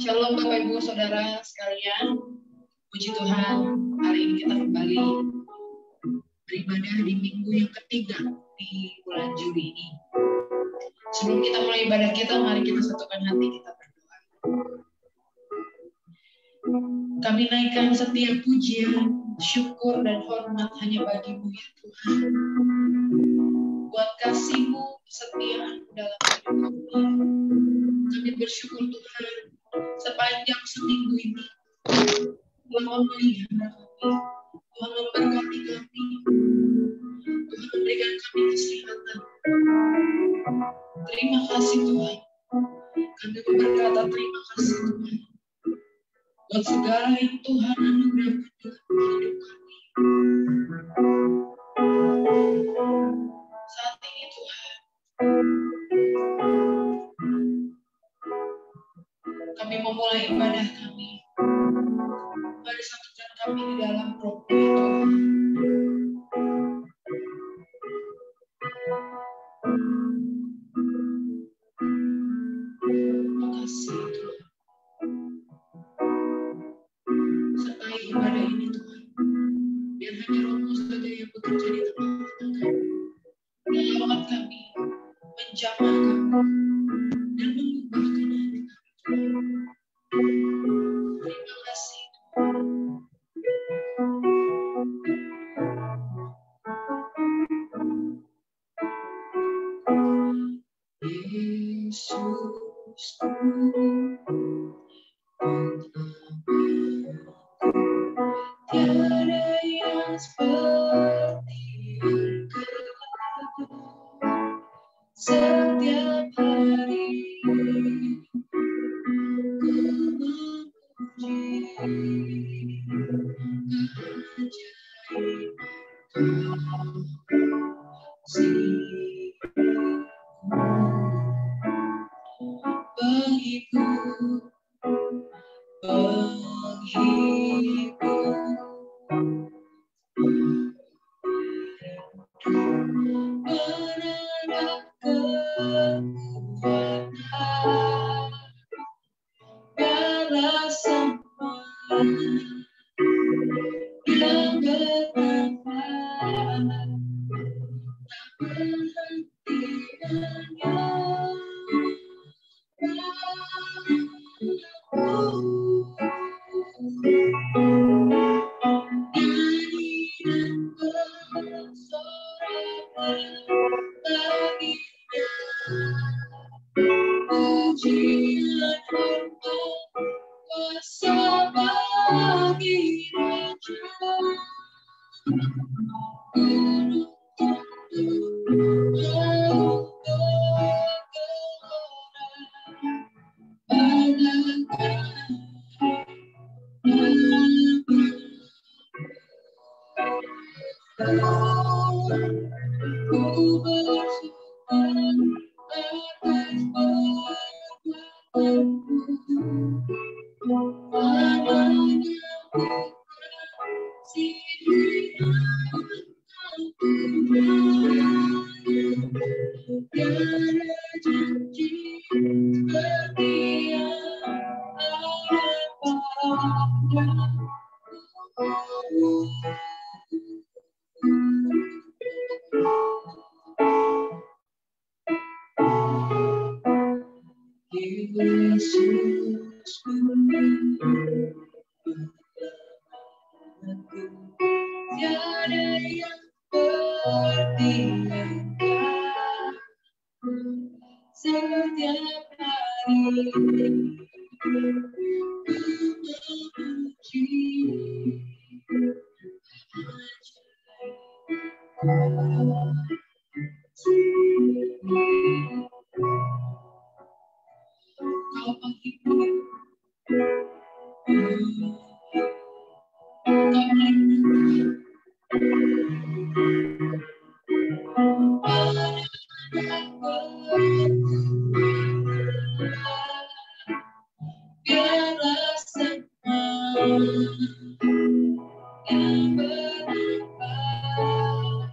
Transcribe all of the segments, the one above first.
Shalom Bapak Ibu Saudara sekalian. Puji Tuhan, hari ini kita kembali beribadah di minggu yang ketiga di bulan Juli ini. Sebelum kita mulai ibadah kita, mari kita satukan hati, kita berdoa. Kami naikkan setiap pujian, syukur dan hormat hanya bagi-Mu ya Tuhan. Buat kasih-Mu, kesetiaan dalam hidup kami. Kami bersyukur Tuhan, sepanjang seminggu ini Tuhan memelihara kami, Tuhan memberkati kami, Tuhan memberikan kami kesehatan. Terima kasih Tuhan. Kami berkata terima kasih Tuhan buat segala yang Tuhan anugerahkan dalam hidup kami. Saat ini Tuhan, kami memulai ibadah kami. Mari satukan kami di dalam roh-Mu ya Tuhan. Terima kasih Tuhan. Sertai ibadah ini Tuhan. Biar hanya Roh-Mu saja yang bekerja di tengah-tengah kami. Melawat kami, menjamah kami, dan mengubahkan hati kami Tuhan. Terima kasih Tuhan. Yesusku, tiada yang seperti Engkau. Setiap hari ku memuji keajaiban kasih-Mu. Penghibur penanda kekuatan, biarlah semua yang bermanfaat tak berhenti menyembah. Pujian hormat kuasa bagi Raja. Gunung tunduk jauh bergelora, bagaikan ku bersyukur atas perbuatanmu, padanya kasih Engkau tiada janji seperti yang ada padamu. Yesusku, tiada yang seperti Engkau. Setiap hari ku memuji Kau penghibur, Kau melindungi, biarlah semua yang bermanfaat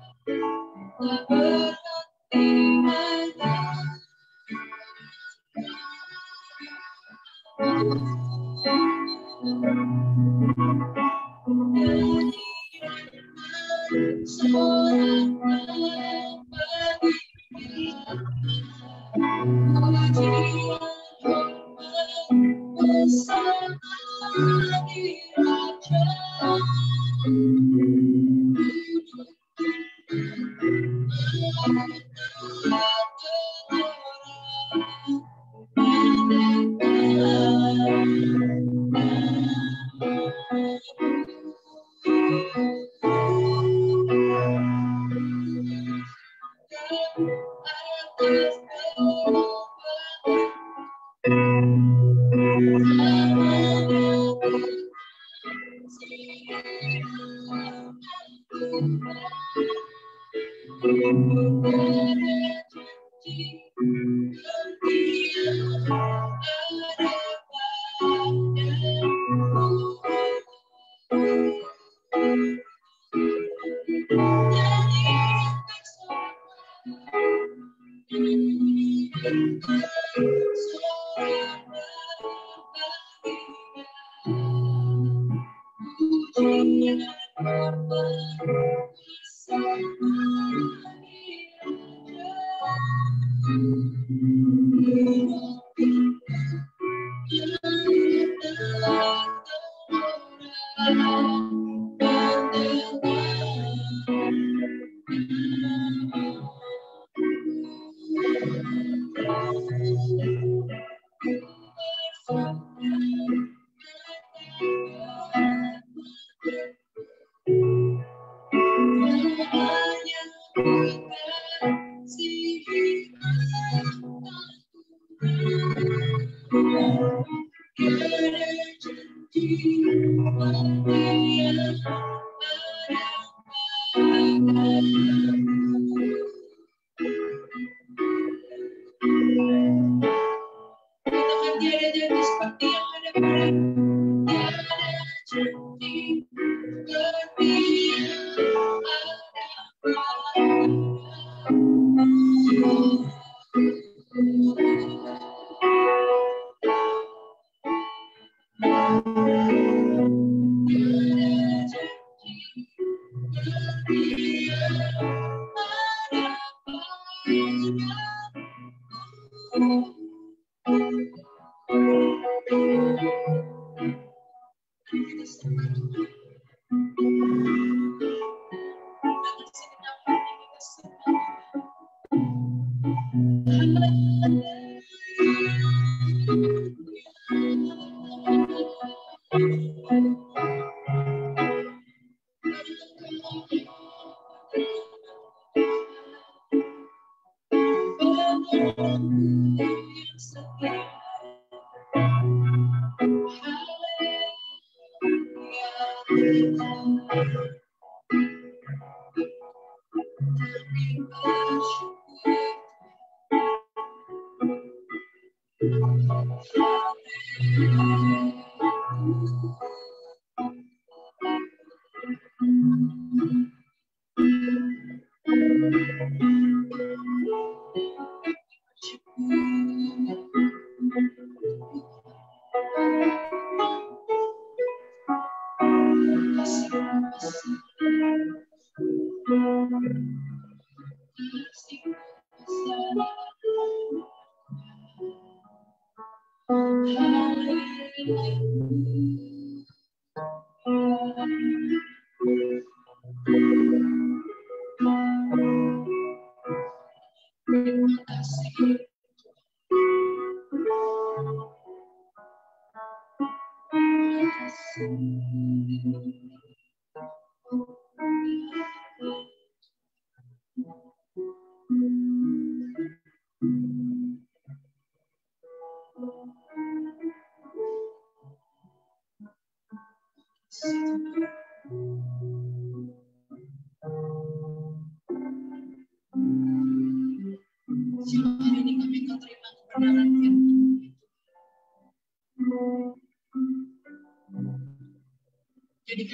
tak berhenti menyembah. Jadikan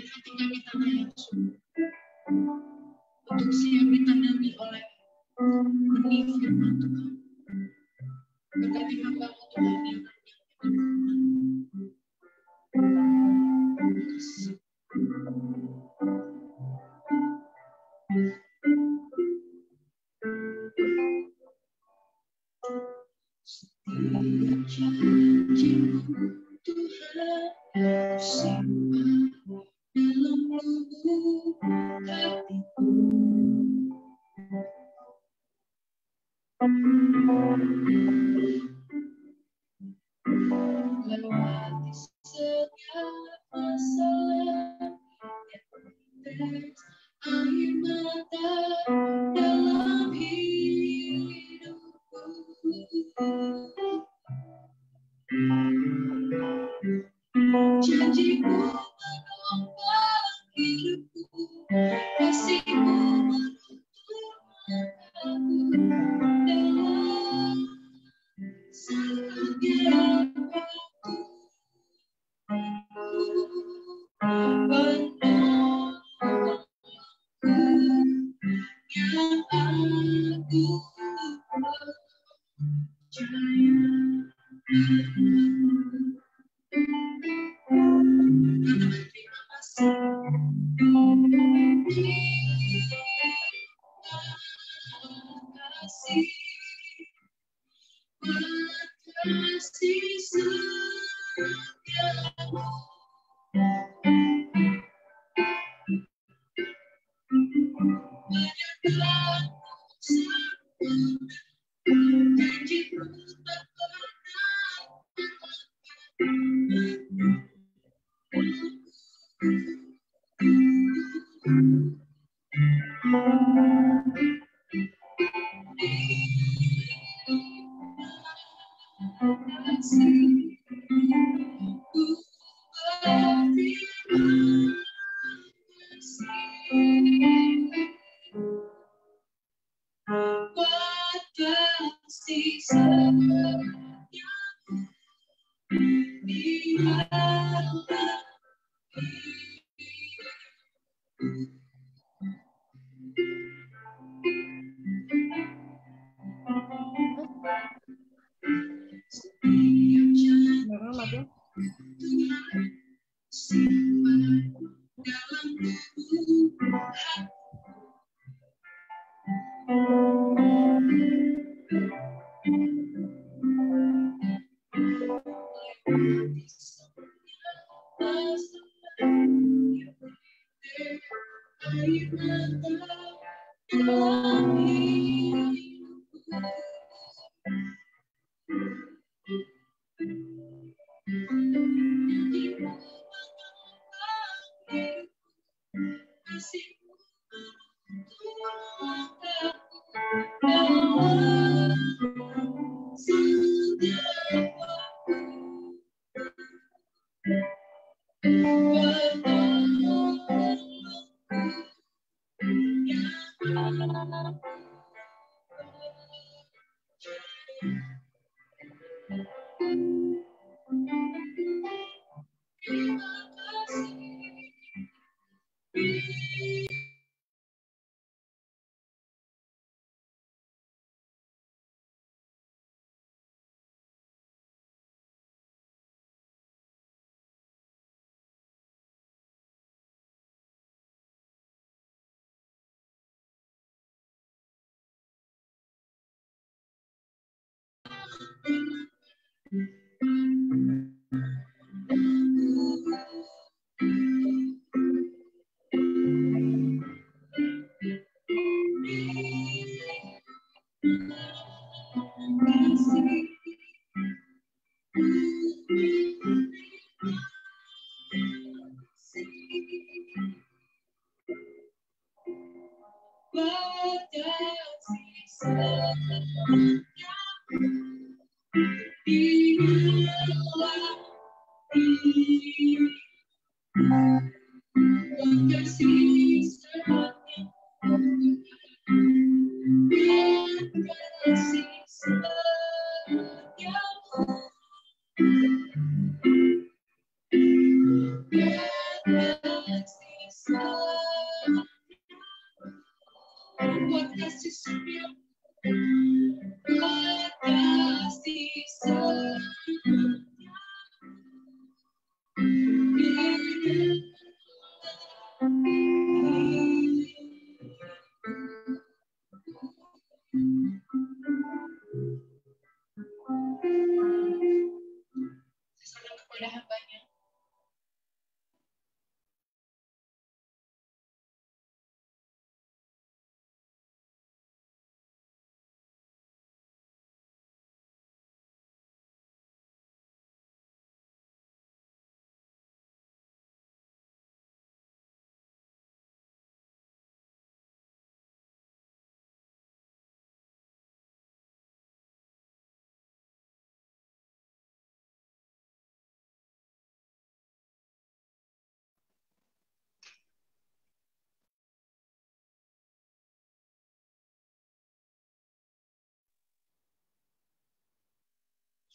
hati kami tanah yang subur untuk siap ditanami oleh benih firman Tuhan. Berkati hamba-Mu Tuhan yang lewati setiap masalah yang air mata dalam hidupku. Janji-Mu menopang hidupku, kasih-Mu menuntun mataku dalam setiap waktu. Penolongku yang aku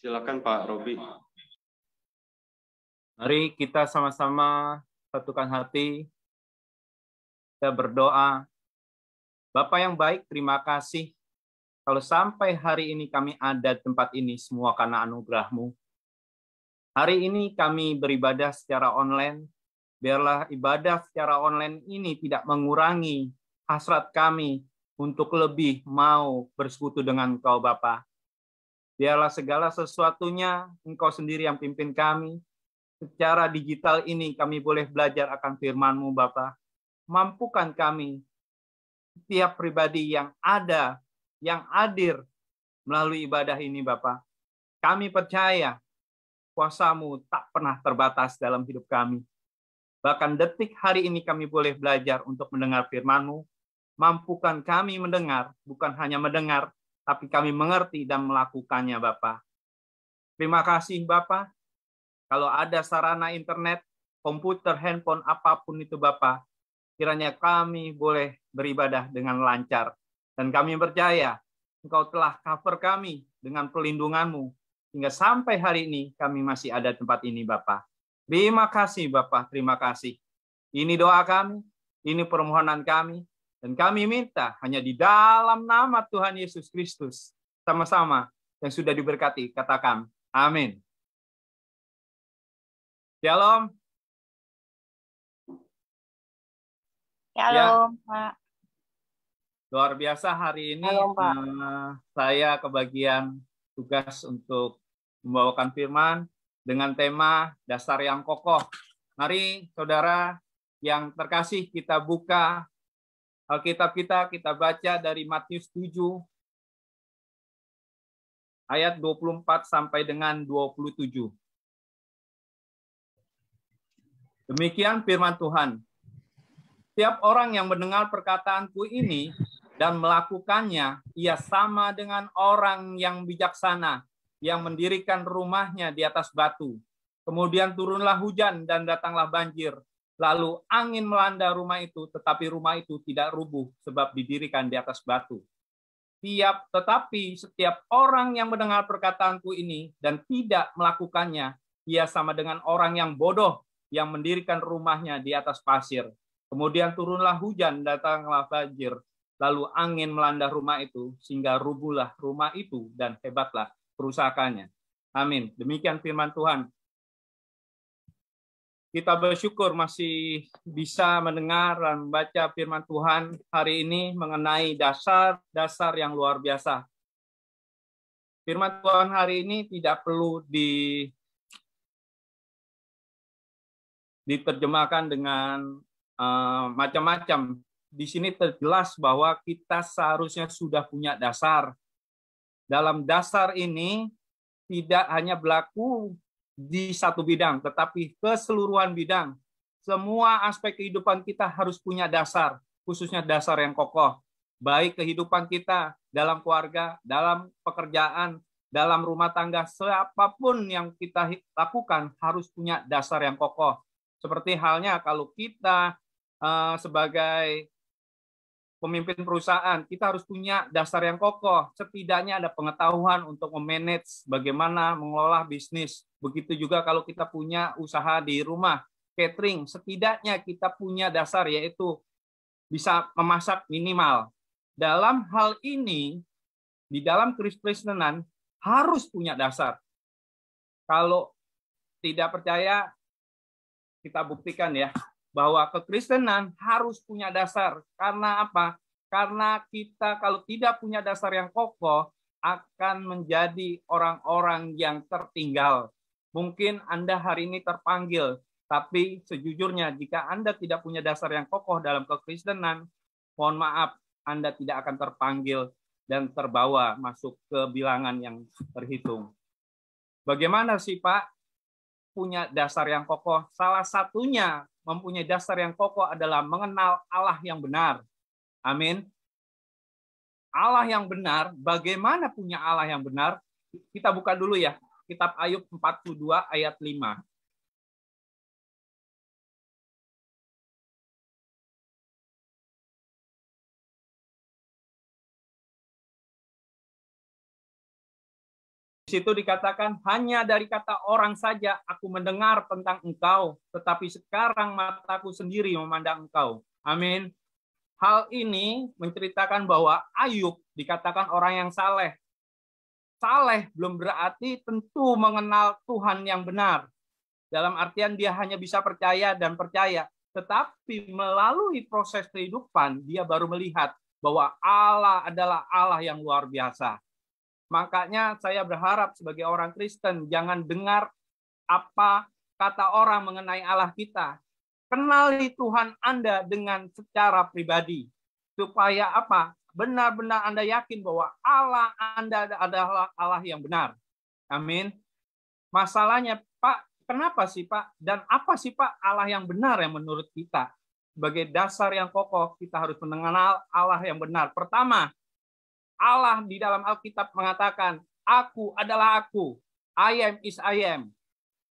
Silakan Pak Robi. Mari kita sama-sama satukan hati, kita berdoa. Bapa yang baik, terima kasih kalau sampai hari ini kami ada di tempat ini semua karena anugerah-Mu. Hari ini kami beribadah secara online. Biarlah ibadah secara online ini tidak mengurangi hasrat kami untuk lebih mau bersekutu dengan Engkau Bapa. Biarlah segala sesuatunya Engkau sendiri yang pimpin kami. Secara digital ini kami boleh belajar akan firman-Mu Bapa. Mampukan kami, setiap pribadi yang ada, yang hadir melalui ibadah ini Bapa. Kami percaya kuasa-Mu tak pernah terbatas dalam hidup kami. Bahkan detik hari ini kami boleh belajar untuk mendengar firman-Mu. Mampukan kami mendengar, bukan hanya mendengar, tapi kami mengerti dan melakukannya Bapa. Terima kasih Bapa. Kalau ada sarana internet, komputer, handphone, apapun itu Bapa, kiranya kami boleh beribadah dengan lancar. Dan kami percaya Engkau telah cover kami dengan pelindungan-Mu. Hingga sampai hari ini kami masih ada di tempat ini Bapa. Terima kasih Bapa, terima kasih. Ini doa kami, ini permohonan kami. Dan kami minta hanya di dalam nama Tuhan Yesus Kristus. Sama-sama yang sudah diberkati, katakan amin. Shalom. Shalom, Pak. Luar biasa hari ini Shalom, Pak. Saya kebagian tugas untuk membawakan firman dengan tema dasar yang kokoh. Mari saudara yang terkasih kita buka Alkitab kita baca dari Matius 7 ayat 24 sampai dengan 27. Demikian firman Tuhan. Setiap orang yang mendengar perkataanku ini dan melakukannya, ia sama dengan orang yang bijaksana yang mendirikan rumahnya di atas batu. Kemudian turunlah hujan dan datanglah banjir. Lalu angin melanda rumah itu, tetapi rumah itu tidak rubuh sebab didirikan di atas batu. Tetapi setiap orang yang mendengar perkataanku ini dan tidak melakukannya, ia sama dengan orang yang bodoh yang mendirikan rumahnya di atas pasir. Kemudian turunlah hujan, datanglah banjir, lalu angin melanda rumah itu, sehingga rubuhlah rumah itu, dan hebatlah kerusakannya. Amin. Demikian firman Tuhan. Kita bersyukur masih bisa mendengar dan membaca firman Tuhan hari ini mengenai dasar-dasar yang luar biasa. Firman Tuhan hari ini tidak perlu diterjemahkan dengan macam-macam. Di sini terjelas bahwa kita seharusnya sudah punya dasar. Dalam dasar ini tidak hanya berlaku di satu bidang, tetapi keseluruhan bidang. Semua aspek kehidupan kita harus punya dasar, khususnya dasar yang kokoh. Baik kehidupan kita dalam keluarga, dalam pekerjaan, dalam rumah tangga, siapapun yang kita lakukan harus punya dasar yang kokoh. Seperti halnya kalau kita sebagai pemimpin perusahaan, kita harus punya dasar yang kokoh. Setidaknya ada pengetahuan untuk memanage bagaimana mengelola bisnis. Begitu juga kalau kita punya usaha di rumah, catering, setidaknya kita punya dasar, yaitu bisa memasak minimal. Dalam hal ini, di dalam Kristenan harus punya dasar. Kalau tidak percaya, kita buktikan ya, bahwa kekristenan harus punya dasar. Karena apa? Karena kita kalau tidak punya dasar yang kokoh, akan menjadi orang-orang yang tertinggal. Mungkin Anda hari ini terpanggil, tapi sejujurnya jika Anda tidak punya dasar yang kokoh dalam kekristenan, mohon maaf, Anda tidak akan terpanggil dan terbawa masuk ke bilangan yang terhitung. Bagaimana sih Pak punya dasar yang kokoh? Salah satunya mempunyai dasar yang kokoh adalah mengenal Allah yang benar. Amin. Allah yang benar, bagaimana punya Allah yang benar? Kita buka dulu ya, kitab Ayub 42 ayat 5. Di situ dikatakan, hanya dari kata orang saja aku mendengar tentang engkau, tetapi sekarang mataku sendiri memandang engkau. Amin. Hal ini menceritakan bahwa Ayub dikatakan orang yang saleh. Saleh belum berarti tentu mengenal Tuhan yang benar. Dalam artian dia hanya bisa percaya dan percaya. Tetapi melalui proses kehidupan, dia baru melihat bahwa Allah adalah Allah yang luar biasa. Makanya saya berharap sebagai orang Kristen, jangan dengar apa kata orang mengenai Allah kita. Kenali Tuhan Anda dengan secara pribadi. Supaya apa? Benar-benar Anda yakin bahwa Allah Anda adalah Allah yang benar. Amin. Masalahnya, Pak, kenapa sih Pak? Dan apa sih Pak Allah yang benar yang menurut kita? Sebagai dasar yang kokoh, kita harus mengenal Allah yang benar. Pertama, Allah di dalam Alkitab mengatakan, Aku adalah aku. I am is I am.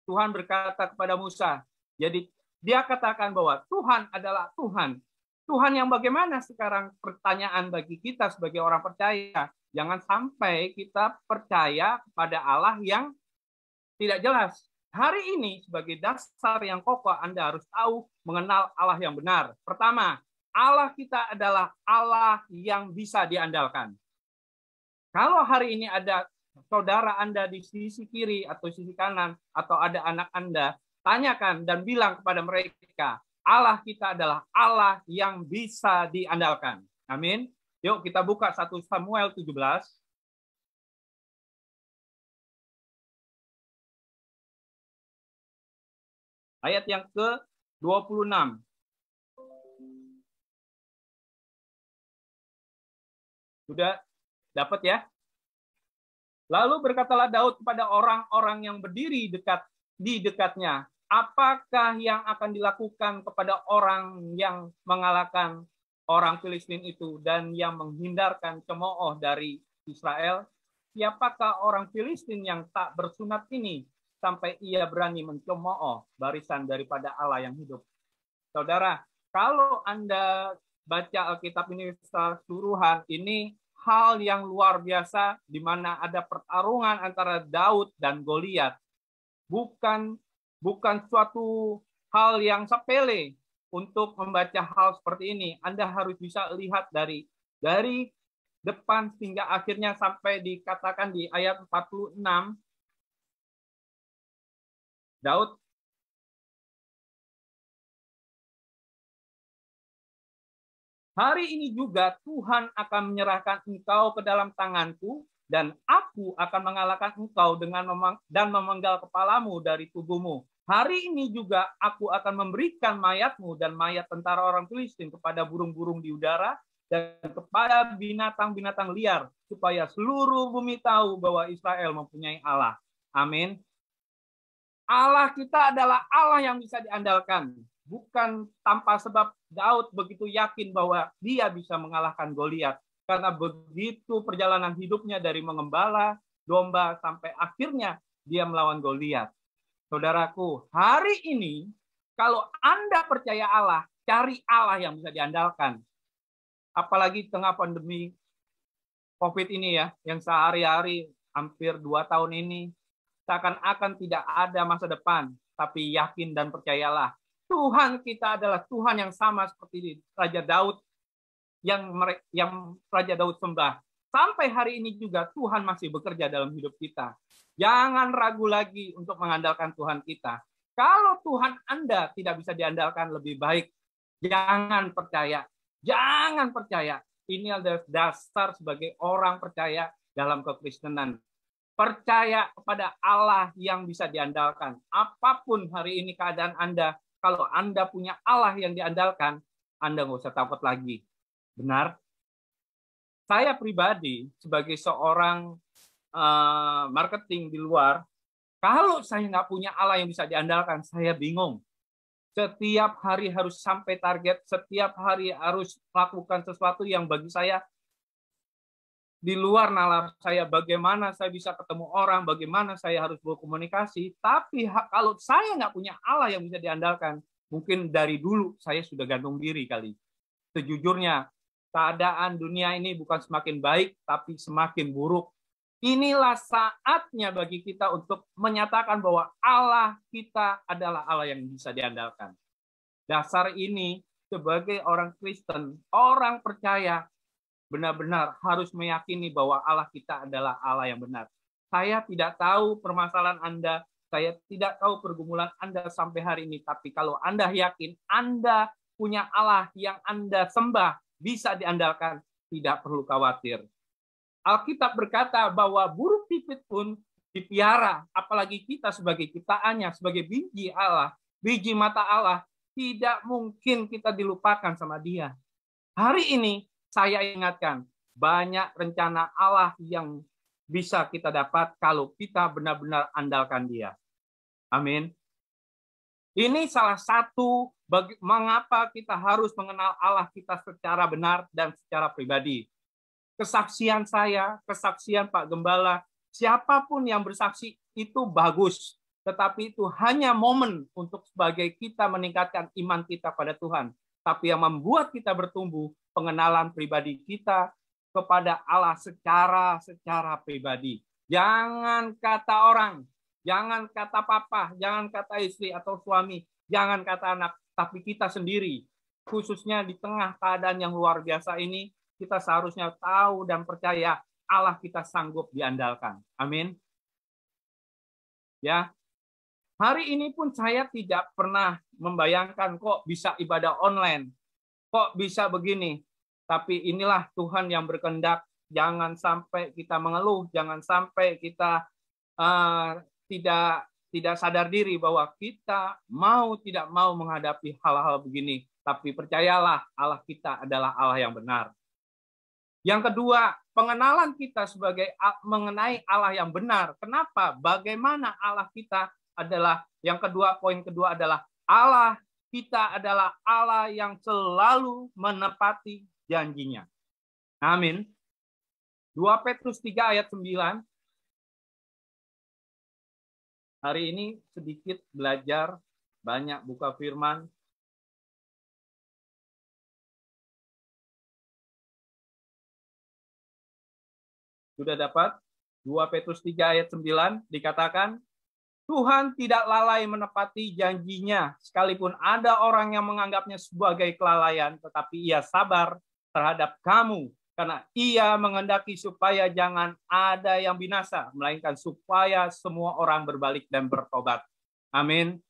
Tuhan berkata kepada Musa. Jadi dia katakan bahwa Tuhan adalah Tuhan. Tuhan yang bagaimana sekarang pertanyaan bagi kita sebagai orang percaya. Jangan sampai kita percaya pada Allah yang tidak jelas. Hari ini sebagai dasar yang kokoh Anda harus tahu mengenal Allah yang benar. Pertama, Allah kita adalah Allah yang bisa diandalkan. Kalau hari ini ada saudara Anda di sisi kiri atau sisi kanan, atau ada anak Anda, tanyakan dan bilang kepada mereka, Allah kita adalah Allah yang bisa diandalkan. Amin. Yuk kita buka 1 Samuel 17. Ayat yang ke-26. Sudah dapat ya? Lalu berkatalah Daud kepada orang-orang yang berdiri di dekatnya, apakah yang akan dilakukan kepada orang yang mengalahkan orang Filistin itu dan yang menghindarkan cemooh dari Israel? Siapakah orang Filistin yang tak bersunat ini sampai ia berani mencemooh barisan daripada Allah yang hidup? Saudara, kalau Anda baca Alkitab ini secara keseluruhan, ini hal yang luar biasa di mana ada pertarungan antara Daud dan Goliat. Bukan suatu hal yang sepele untuk membaca hal seperti ini. Anda harus bisa lihat dari depan hingga akhirnya sampai dikatakan di ayat 46. Daud hari ini juga Tuhan akan menyerahkan engkau ke dalam tanganku, dan aku akan mengalahkan engkau dengan memenggal kepalamu dari tubuhmu. Hari ini juga aku akan memberikan mayatmu dan mayat tentara orang Filistin kepada burung-burung di udara dan kepada binatang-binatang liar, supaya seluruh bumi tahu bahwa Israel mempunyai Allah. Amin. Allah kita adalah Allah yang bisa diandalkan. Bukan tanpa sebab Daud begitu yakin bahwa dia bisa mengalahkan Goliat. Karena begitu perjalanan hidupnya dari mengembala domba sampai akhirnya dia melawan Goliat. Saudaraku, hari ini kalau Anda percaya Allah, cari Allah yang bisa diandalkan. Apalagi tengah pandemi COVID ini ya, yang sehari-hari hampir 2 tahun ini, seakan-akan tidak ada masa depan. Tapi yakin dan percayalah, Tuhan kita adalah Tuhan yang sama seperti Raja Daud yang Raja Daud sembah. Sampai hari ini juga Tuhan masih bekerja dalam hidup kita. Jangan ragu lagi untuk mengandalkan Tuhan kita. Kalau Tuhan Anda tidak bisa diandalkan, lebih baik jangan percaya. Jangan percaya. Ini adalah dasar sebagai orang percaya dalam kekristenan. Percaya kepada Allah yang bisa diandalkan. Apapun hari ini keadaan Anda, kalau Anda punya Allah yang diandalkan, Anda nggak usah takut lagi. Benar? Saya pribadi sebagai seorang marketing di luar, kalau saya nggak punya Allah yang bisa diandalkan, saya bingung. Setiap hari harus sampai target, setiap hari harus melakukan sesuatu yang bagi saya di luar nalar saya, bagaimana saya bisa ketemu orang, bagaimana saya harus berkomunikasi. Tapi kalau saya nggak punya Allah yang bisa diandalkan, mungkin dari dulu saya sudah gantung diri kali. Sejujurnya, keadaan dunia ini bukan semakin baik, tapi semakin buruk. Inilah saatnya bagi kita untuk menyatakan bahwa Allah kita adalah Allah yang bisa diandalkan. Dasar ini sebagai orang Kristen, orang percaya, benar-benar harus meyakini bahwa Allah kita adalah Allah yang benar. Saya tidak tahu permasalahan Anda, saya tidak tahu pergumulan Anda sampai hari ini, tapi kalau Anda yakin Anda punya Allah yang Anda sembah, bisa diandalkan, tidak perlu khawatir. Alkitab berkata bahwa burung pipit pun dipiara, apalagi kita sebagai ciptaannya, sebagai biji Allah, biji mata Allah, tidak mungkin kita dilupakan sama Dia. Hari ini saya ingatkan, banyak rencana Allah yang bisa kita dapat kalau kita benar-benar andalkan Dia. Amin. Ini salah satu mengapa kita harus mengenal Allah kita secara benar dan secara pribadi. Kesaksian saya, kesaksian Pak Gembala, siapapun yang bersaksi itu bagus. Tetapi itu hanya momen untuk sebagai kita meningkatkan iman kita pada Tuhan. Tapi yang membuat kita bertumbuh, pengenalan pribadi kita kepada Allah secara pribadi. Jangan kata orang, jangan kata papa, jangan kata istri atau suami, jangan kata anak, tapi kita sendiri. Khususnya di tengah keadaan yang luar biasa ini, kita seharusnya tahu dan percaya Allah kita sanggup diandalkan. Amin. Ya. Hari ini pun saya tidak pernah membayangkan kok bisa ibadah online. Kok bisa begini? Tapi inilah Tuhan yang berkehendak. Jangan sampai kita mengeluh, jangan sampai kita tidak sadar diri bahwa kita tidak mau menghadapi hal-hal begini. Tapi percayalah Allah kita adalah Allah yang benar. Yang kedua, pengenalan kita sebagai mengenai Allah yang benar. Kenapa? Bagaimana Allah kita adalah, yang kedua, poin kedua adalah Allah kita adalah Allah yang selalu menepati janjinya. Amin. 2 Petrus 3 ayat 9. Hari ini sedikit belajar, banyak buka firman. Sudah dapat? 2 Petrus 3 ayat 9 dikatakan, Tuhan tidak lalai menepati janjinya, sekalipun ada orang yang menganggapnya sebagai kelalaian, tetapi Ia sabar terhadap kamu, karena Ia menghendaki supaya jangan ada yang binasa, melainkan supaya semua orang berbalik dan bertobat. Amin.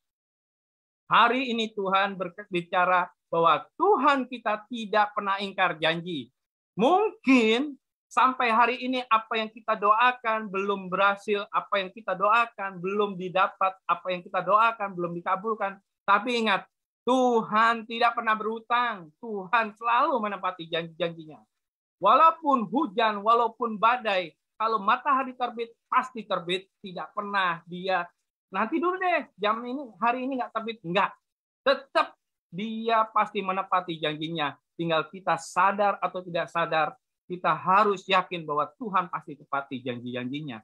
Hari ini Tuhan berbicara bahwa Tuhan kita tidak pernah ingkar janji. Mungkin sampai hari ini apa yang kita doakan belum berhasil, apa yang kita doakan belum didapat, apa yang kita doakan belum dikabulkan. Tapi ingat, Tuhan tidak pernah berhutang. Tuhan selalu menepati janji-janjinya. Walaupun hujan, walaupun badai, kalau matahari terbit, pasti terbit. Tidak pernah dia, nanti dulu deh, jam ini, hari ini nggak terbit. Enggak. Tetap dia pasti menepati janjinya. Tinggal kita sadar atau tidak sadar, kita harus yakin bahwa Tuhan pasti tepati janji-janjinya.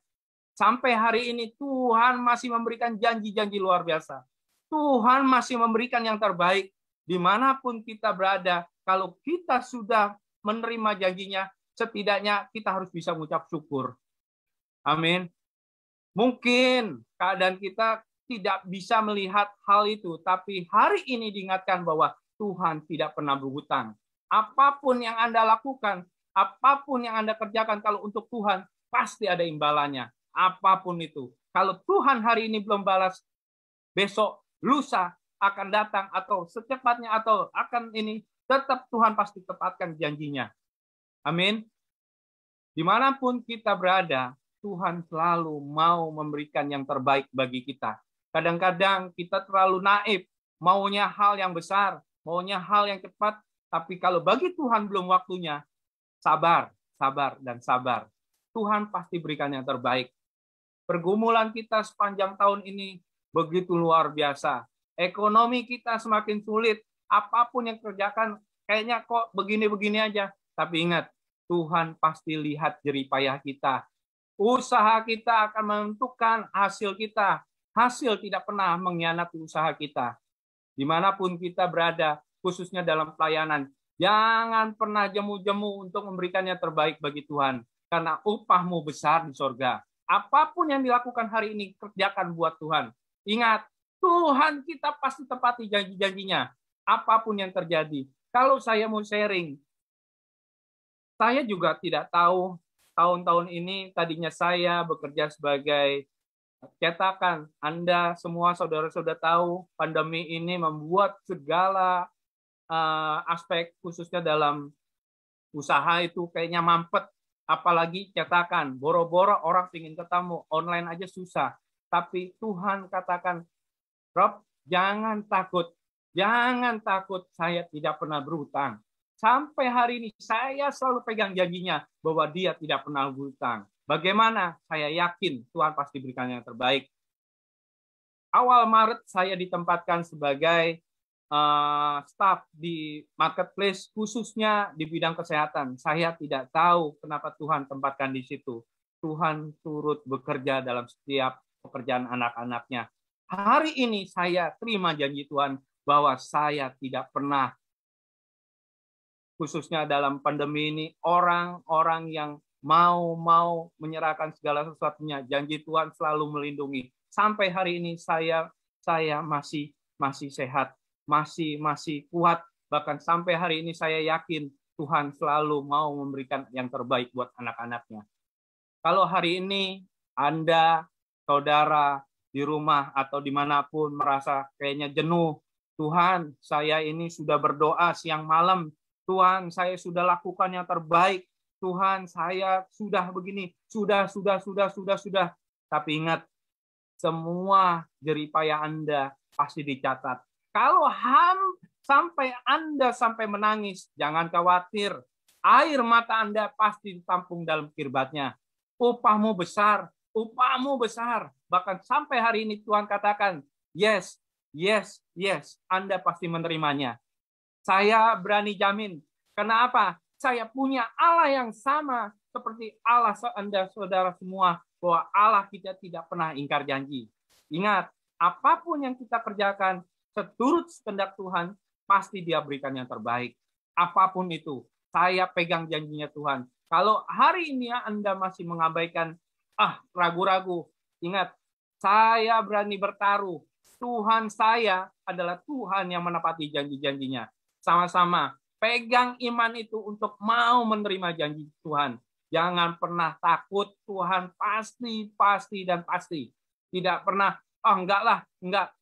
Sampai hari ini Tuhan masih memberikan janji-janji luar biasa. Tuhan masih memberikan yang terbaik dimanapun kita berada. Kalau kita sudah menerima janjinya, setidaknya kita harus bisa mengucap syukur. Amin. Mungkin keadaan kita tidak bisa melihat hal itu, tapi hari ini diingatkan bahwa Tuhan tidak pernah berhutang. Apapun yang Anda lakukan, apapun yang Anda kerjakan, kalau untuk Tuhan, pasti ada imbalannya. Apapun itu. Kalau Tuhan hari ini belum balas, besok, lusa akan datang, atau secepatnya, atau akan ini, tetap Tuhan pasti tepatkan janjinya. Amin. Dimanapun kita berada, Tuhan selalu mau memberikan yang terbaik bagi kita. Kadang-kadang kita terlalu naif, maunya hal yang besar, maunya hal yang cepat, tapi kalau bagi Tuhan belum waktunya, sabar, sabar, dan sabar. Tuhan pasti berikan yang terbaik. Pergumulan kita sepanjang tahun ini begitu luar biasa. Ekonomi kita semakin sulit. Apapun yang kerjakan, kayaknya kok begini-begini aja. Tapi ingat, Tuhan pasti lihat jerih payah kita. Usaha kita akan menentukan hasil kita. Hasil tidak pernah mengkhianati usaha kita. Dimanapun kita berada, khususnya dalam pelayanan, jangan pernah jemu-jemu untuk memberikan yang terbaik bagi Tuhan. Karena upahmu besar di sorga. Apapun yang dilakukan hari ini, kerjakan buat Tuhan. Ingat, Tuhan kita pasti tepati janji-janjinya. apapun yang terjadi. Kalau saya mau sharing, saya juga tidak tahu tahun-tahun ini tadinya saya bekerja sebagai cetakan. Anda semua saudara-saudara tahu pandemi ini membuat segala aspek khususnya dalam usaha itu kayaknya mampet. Apalagi cetakan, boro-boro orang ingin ketemu, online aja susah. Tapi Tuhan katakan, Rob, jangan takut. Jangan takut, saya tidak pernah berhutang. Sampai hari ini saya selalu pegang janjinya bahwa dia tidak pernah berhutang. Bagaimana? Saya yakin Tuhan pasti berikan yang terbaik. Awal Maret saya ditempatkan sebagai staf di marketplace khususnya di bidang kesehatan. Saya tidak tahu kenapa Tuhan tempatkan di situ. Tuhan turut bekerja dalam setiap pekerjaan anak-anaknya. Hari ini saya terima janji Tuhan bahwa saya tidak pernah, khususnya dalam pandemi ini, orang-orang yang mau menyerahkan segala sesuatunya. Janji Tuhan selalu melindungi. Sampai hari ini saya masih sehat, masih kuat. Bahkan sampai hari ini saya yakin Tuhan selalu mau memberikan yang terbaik buat anak-anaknya. Kalau hari ini Anda, saudara, di rumah atau dimanapun merasa kayaknya jenuh, Tuhan, saya ini sudah berdoa siang malam, Tuhan, saya sudah lakukan yang terbaik, Tuhan, saya sudah begini, sudah. Tapi ingat, semua jeripaya Anda pasti dicatat. Kalau sampai Anda sampai menangis, jangan khawatir. Air mata Anda pasti ditampung dalam kirbatnya. Upahmu besar. Bahkan sampai hari ini Tuhan katakan, yes, Anda pasti menerimanya. Saya berani jamin. Kenapa? Saya punya Allah yang sama seperti Allah Anda, saudara semua, bahwa Allah kita tidak pernah ingkar janji. Ingat, apapun yang kita kerjakan, seturut kehendak Tuhan, pasti Dia berikan yang terbaik. Apapun itu, saya pegang janjinya Tuhan. Kalau hari ini Anda masih mengabaikan, ragu-ragu, ingat, saya berani bertaruh. Tuhan saya adalah Tuhan yang menepati janji-janjinya. Sama-sama, pegang iman itu untuk mau menerima janji Tuhan. Jangan pernah takut, Tuhan pasti. Tidak pernah, enggak.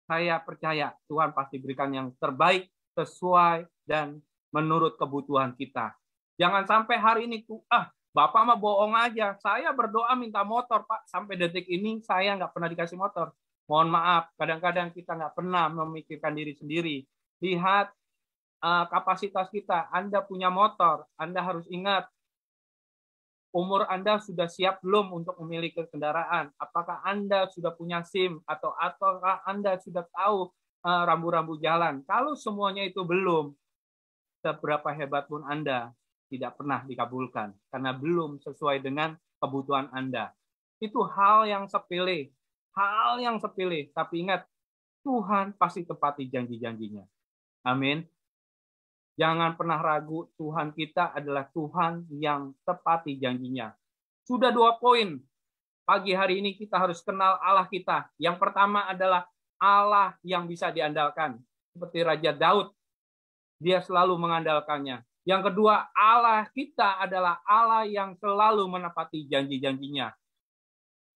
Saya percaya Tuhan pasti berikan yang terbaik sesuai dan menurut kebutuhan kita. Jangan sampai hari ini, Bapak mah bohong aja. Saya berdoa minta motor, Pak. Sampai detik ini saya nggak pernah dikasih motor. Mohon maaf, kadang-kadang kita nggak pernah memikirkan diri sendiri. Lihat kapasitas kita. Anda punya motor, Anda harus ingat, umur Anda sudah siap belum untuk memiliki kendaraan? Apakah Anda sudah punya SIM? Ataukah Anda sudah tahu rambu-rambu jalan? Kalau semuanya itu belum, seberapa hebat pun Anda, tidak pernah dikabulkan karena belum sesuai dengan kebutuhan Anda. Itu hal yang sepele, tapi ingat, Tuhan pasti tepati janji-janjinya. Amin. Jangan pernah ragu, Tuhan kita adalah Tuhan yang tepati janjinya. Sudah 2 poin. Pagi hari ini kita harus kenal Allah kita. Yang pertama adalah Allah yang bisa diandalkan. Seperti Raja Daud, dia selalu mengandalkannya. Yang kedua, Allah kita adalah Allah yang selalu menepati janji-janjinya.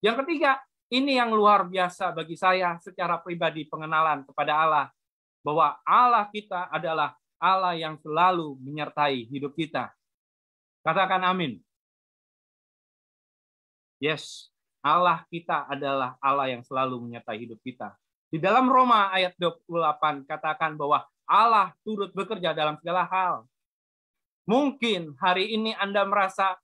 Yang ketiga, ini yang luar biasa bagi saya secara pribadi pengenalan kepada Allah. Bahwa Allah kita adalah Allah yang selalu menyertai hidup kita. Katakan amin. Yes, Allah kita adalah Allah yang selalu menyertai hidup kita. Di dalam Roma ayat 28 katakan bahwa Allah turut bekerja dalam segala hal. Mungkin hari ini Anda merasa,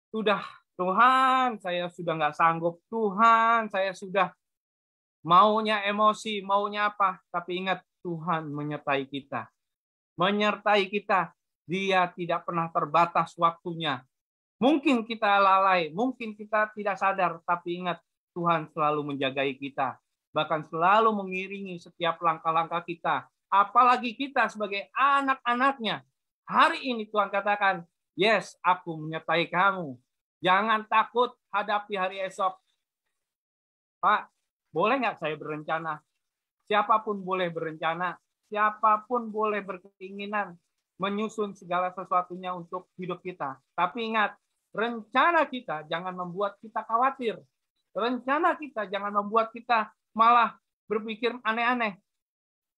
Tuhan, saya sudah nggak sanggup. Tuhan, saya sudah maunya emosi, maunya apa. Tapi ingat, Tuhan menyertai kita. Dia tidak pernah terbatas waktunya. Mungkin kita lalai, mungkin kita tidak sadar. Tapi ingat, Tuhan selalu menjagai kita. Bahkan selalu mengiringi setiap langkah-langkah kita. Apalagi kita sebagai anak-anaknya. Hari ini Tuhan katakan, yes, aku menyertai kamu. Jangan takut hadapi hari esok. Pak, boleh nggak saya berencana? Siapapun boleh berencana, siapapun boleh berkeinginan menyusun segala sesuatunya untuk hidup kita. Tapi ingat, rencana kita jangan membuat kita khawatir. Rencana kita jangan membuat kita malah berpikir aneh-aneh.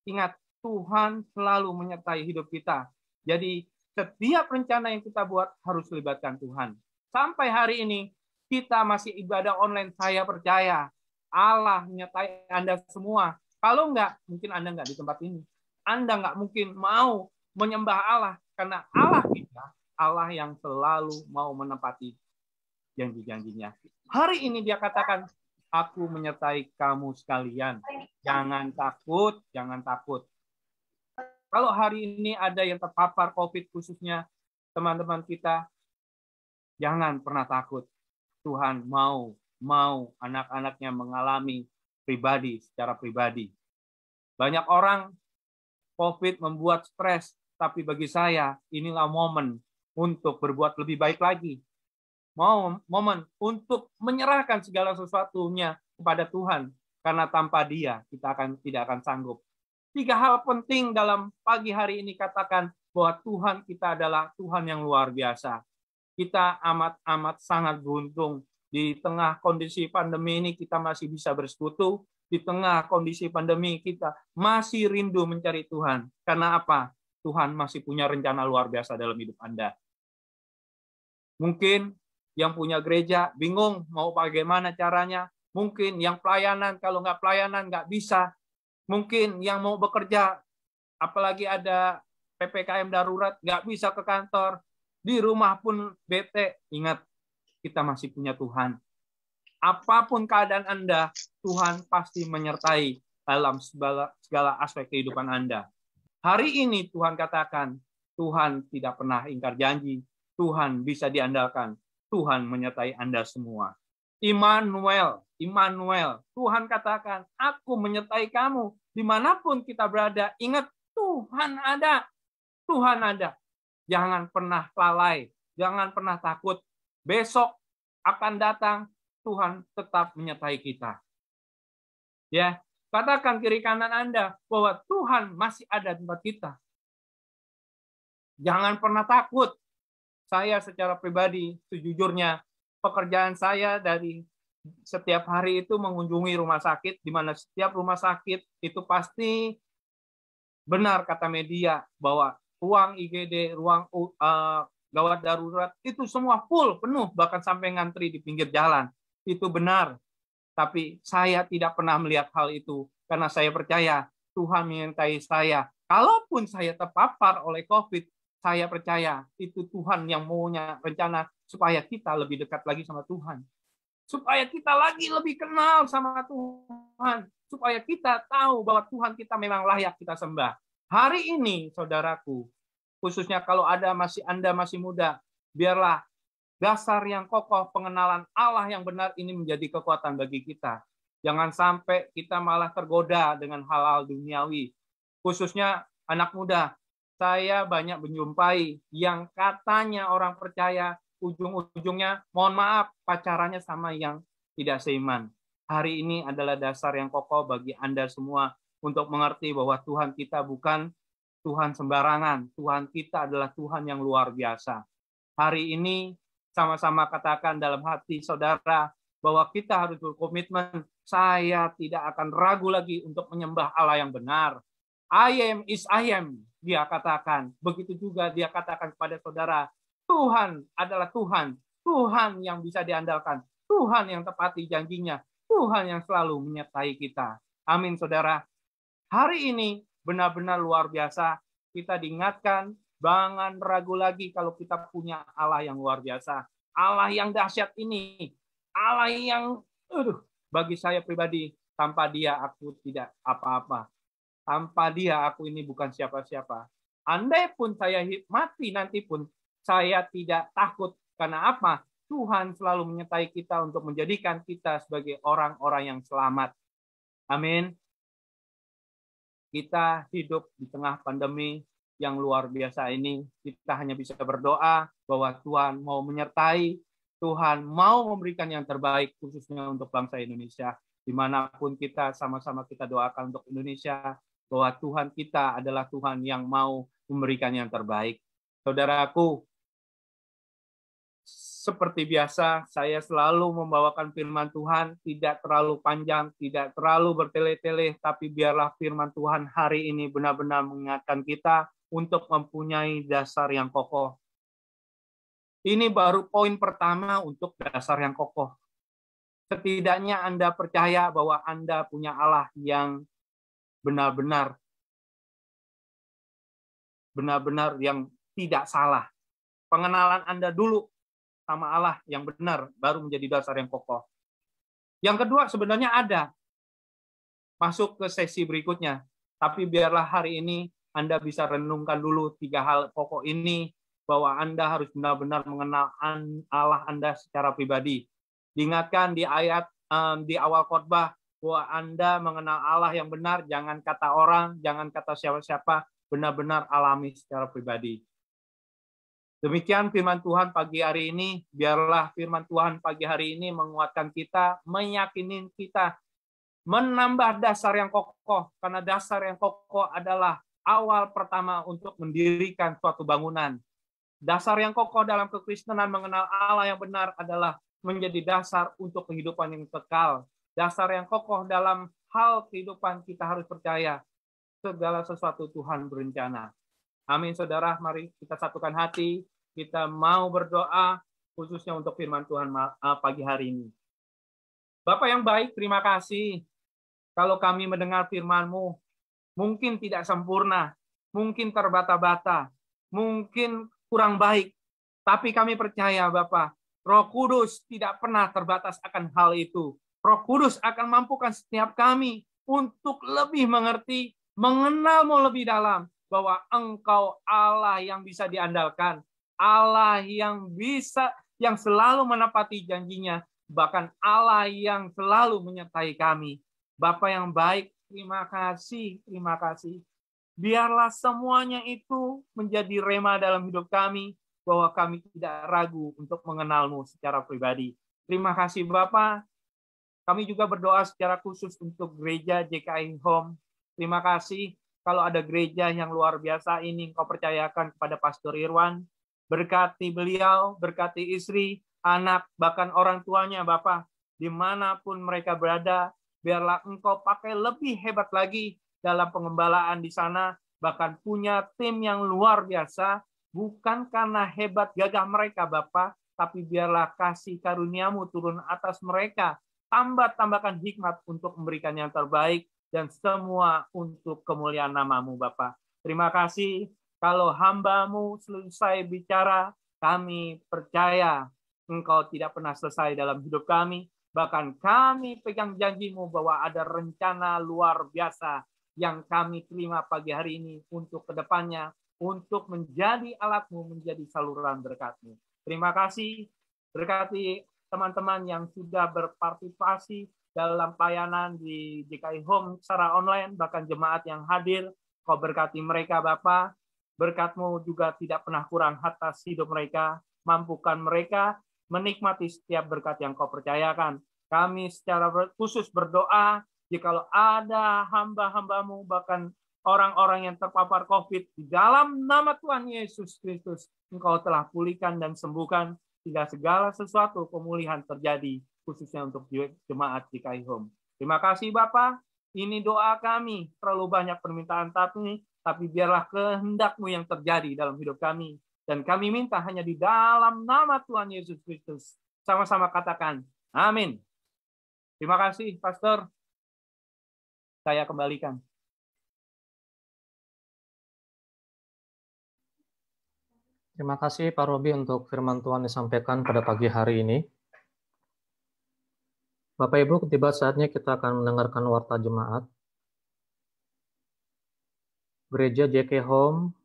Ingat, Tuhan selalu menyertai hidup kita. Jadi, setiap rencana yang kita buat harus libatkan Tuhan. Sampai hari ini, kita masih ibadah online. Saya percaya Allah menyertai Anda semua. Kalau enggak, mungkin Anda enggak di tempat ini. Anda enggak mungkin mau menyembah Allah. Karena Allah kita, Allah yang selalu mau menepati janji-janjinya. Hari ini dia katakan, aku menyertai kamu sekalian. Jangan takut, jangan takut. Kalau hari ini ada yang terpapar COVID, khususnya teman-teman kita, jangan pernah takut. Tuhan mau anak-anaknya mengalami secara pribadi. Banyak orang COVID membuat stres, tapi bagi saya inilah momen untuk berbuat lebih baik lagi. Momen untuk menyerahkan segala sesuatunya kepada Tuhan, karena tanpa Dia kita tidak akan sanggup. 3 hal penting dalam pagi hari ini katakan bahwa Tuhan kita adalah Tuhan yang luar biasa. Kita amat sangat beruntung. Di tengah kondisi pandemi ini kita masih bisa bersekutu. Di tengah kondisi pandemi kita masih rindu mencari Tuhan. Karena apa? Tuhan masih punya rencana luar biasa dalam hidup Anda. Mungkin yang punya gereja bingung mau bagaimana caranya. Mungkin yang pelayanan, kalau nggak pelayanan nggak bisa. Mungkin yang mau bekerja, apalagi ada PPKM darurat, nggak bisa ke kantor. Di rumah pun bete. Ingat, kita masih punya Tuhan. Apapun keadaan Anda, Tuhan pasti menyertai dalam segala aspek kehidupan Anda. Hari ini Tuhan katakan, Tuhan tidak pernah ingkar janji. Tuhan bisa diandalkan. Tuhan menyertai Anda semua. Immanuel, Tuhan katakan, aku menyertai kamu. Dimanapun kita berada, ingat Tuhan ada. Tuhan ada. Jangan pernah lalai, jangan pernah takut. Besok akan datang, Tuhan tetap menyertai kita. Ya, katakan kiri kanan Anda bahwa Tuhan masih ada di tempat kita. Jangan pernah takut. Saya secara pribadi, sejujurnya, pekerjaan saya dari setiap hari itu mengunjungi rumah sakit, di mana setiap rumah sakit itu pasti benar kata media bahwa ruang IGD, ruang gawat darurat itu semua full, penuh, bahkan sampai ngantri di pinggir jalan. Itu benar. Tapi saya tidak pernah melihat hal itu karena saya percaya Tuhan menyertai saya. Kalaupun saya terpapar oleh COVID, saya percaya itu Tuhan yang maunya rencana supaya kita lebih dekat lagi sama Tuhan. Supaya kita lagi lebih kenal sama Tuhan. Supaya kita tahu bahwa Tuhan kita memang layak kita sembah. Hari ini, saudaraku, khususnya kalau Anda masih muda, biarlah dasar yang kokoh pengenalan Allah yang benar ini menjadi kekuatan bagi kita. Jangan sampai kita malah tergoda dengan hal-hal duniawi. Khususnya anak muda. Saya banyak menjumpai yang katanya orang percaya, ujung-ujungnya, mohon maaf, pacarannya sama yang tidak seiman. Hari ini adalah dasar yang kokoh bagi Anda semua untuk mengerti bahwa Tuhan kita bukan Tuhan sembarangan. Tuhan kita adalah Tuhan yang luar biasa. Hari ini sama-sama katakan dalam hati saudara bahwa kita harus berkomitmen. Saya tidak akan ragu lagi untuk menyembah Allah yang benar. I am is I am, dia katakan. Begitu juga dia katakan kepada saudara, Tuhan adalah Tuhan. Tuhan yang bisa diandalkan. Tuhan yang tepati janjinya. Tuhan yang selalu menyertai kita. Amin, saudara. Hari ini benar-benar luar biasa. Kita diingatkan, jangan ragu lagi kalau kita punya Allah yang luar biasa. Allah yang dahsyat ini. Allah yang, bagi saya pribadi, tanpa dia aku tidak apa-apa. Tanpa dia aku ini bukan siapa-siapa. Andai pun saya mati nanti pun, saya tidak takut. Karena apa? Tuhan selalu menyertai kita untuk menjadikan kita sebagai orang-orang yang selamat. Amin. Kita hidup di tengah pandemi yang luar biasa ini. Kita hanya bisa berdoa bahwa Tuhan mau menyertai, Tuhan mau memberikan yang terbaik khususnya untuk bangsa Indonesia. Dimanapun kita, sama-sama kita doakan untuk Indonesia, bahwa Tuhan kita adalah Tuhan yang mau memberikan yang terbaik. Saudaraku, seperti biasa, saya selalu membawakan firman Tuhan, tidak terlalu panjang, tidak terlalu bertele-tele, tapi biarlah firman Tuhan hari ini benar-benar mengingatkan kita untuk mempunyai dasar yang kokoh. Ini baru poin pertama untuk dasar yang kokoh. Setidaknya Anda percaya bahwa Anda punya Allah yang benar-benar yang tidak salah. Pengenalan Anda dulu sama Allah yang benar baru menjadi dasar yang kokoh. Yang kedua sebenarnya ada. Masuk ke sesi berikutnya. Tapi biarlah hari ini Anda bisa renungkan dulu 3 hal pokok ini, bahwa Anda harus benar-benar mengenal Allah Anda secara pribadi. Diingatkan di ayat di awal khotbah bahwa Anda mengenal Allah yang benar, jangan kata orang, jangan kata siapa-siapa, benar-benar alami secara pribadi. Demikian firman Tuhan pagi hari ini. Biarlah firman Tuhan pagi hari ini menguatkan kita, meyakini kita, menambah dasar yang kokoh. Karena dasar yang kokoh adalah awal pertama untuk mendirikan suatu bangunan. Dasar yang kokoh dalam kekristenan mengenal Allah yang benar adalah menjadi dasar untuk kehidupan yang kekal. Dasar yang kokoh dalam hal kehidupan kita harus percaya segala sesuatu Tuhan berencana. Amin, saudara. Mari kita satukan hati. Kita mau berdoa khususnya untuk firman Tuhan pagi hari ini. Bapak yang baik, terima kasih. Kalau kami mendengar firman-Mu, mungkin tidak sempurna, mungkin terbata-bata, mungkin kurang baik. Tapi kami percaya, Bapak, Roh Kudus tidak pernah terbatas akan hal itu. Roh Kudus akan mampukan setiap kami untuk lebih mengerti, mengenal-Mu lebih dalam, bahwa Engkau Allah yang bisa diandalkan, Allah yang selalu menepati janjinya, bahkan Allah yang selalu menyertai kami. Bapak yang baik, terima kasih. Biarlah semuanya itu menjadi rema dalam hidup kami, bahwa kami tidak ragu untuk mengenal-Mu secara pribadi. Terima kasih Bapak. Kami juga berdoa secara khusus untuk gereja JKI Home. Terima kasih. Kalau ada gereja yang luar biasa ini Engkau percayakan kepada Pastor Irwan, berkati beliau, berkati istri, anak, bahkan orang tuanya, Bapak. Dimanapun mereka berada, biarlah Engkau pakai lebih hebat lagi dalam pengembalaan di sana, bahkan punya tim yang luar biasa, bukan karena hebat gagah mereka, Bapak, tapi biarlah kasih karunia-Mu turun atas mereka, tambahkan hikmat untuk memberikan yang terbaik, dan semua untuk kemuliaan nama-Mu, Bapak. Terima kasih. Kalau hamba-Mu selesai bicara, kami percaya Engkau tidak pernah selesai dalam hidup kami. Bahkan kami pegang janji-Mu bahwa ada rencana luar biasa yang kami terima pagi hari ini untuk kedepannya, untuk menjadi alat-Mu, menjadi saluran berkat-Mu. Terima kasih. Berkati teman-teman yang sudah berpartisipasi dalam pelayanan di JKI Home secara online, bahkan jemaat yang hadir. Kau berkati mereka, Bapa. Berkat-Mu juga tidak pernah kurang atas hidup mereka. Mampukan mereka menikmati setiap berkat yang Kau percayakan. Kami secara khusus berdoa, jikalau ada hamba-hamba-Mu, bahkan orang-orang yang terpapar COVID, di dalam nama Tuhan Yesus Kristus, Engkau telah pulihkan dan sembuhkan, sehingga segala sesuatu pemulihan terjadi, khususnya untuk jemaat JKI Home. Terima kasih Bapak. Ini doa kami, terlalu banyak permintaan tapi biarlah kehendak-Mu yang terjadi dalam hidup kami. Dan kami minta hanya di dalam nama Tuhan Yesus Kristus. Sama-sama katakan, amin. Terima kasih, Pastor. Saya kembalikan. Terima kasih Pak Robi untuk firman Tuhan disampaikan pada pagi hari ini. Bapak Ibu, tiba saatnya kita akan mendengarkan warta jemaat. Gereja JK Home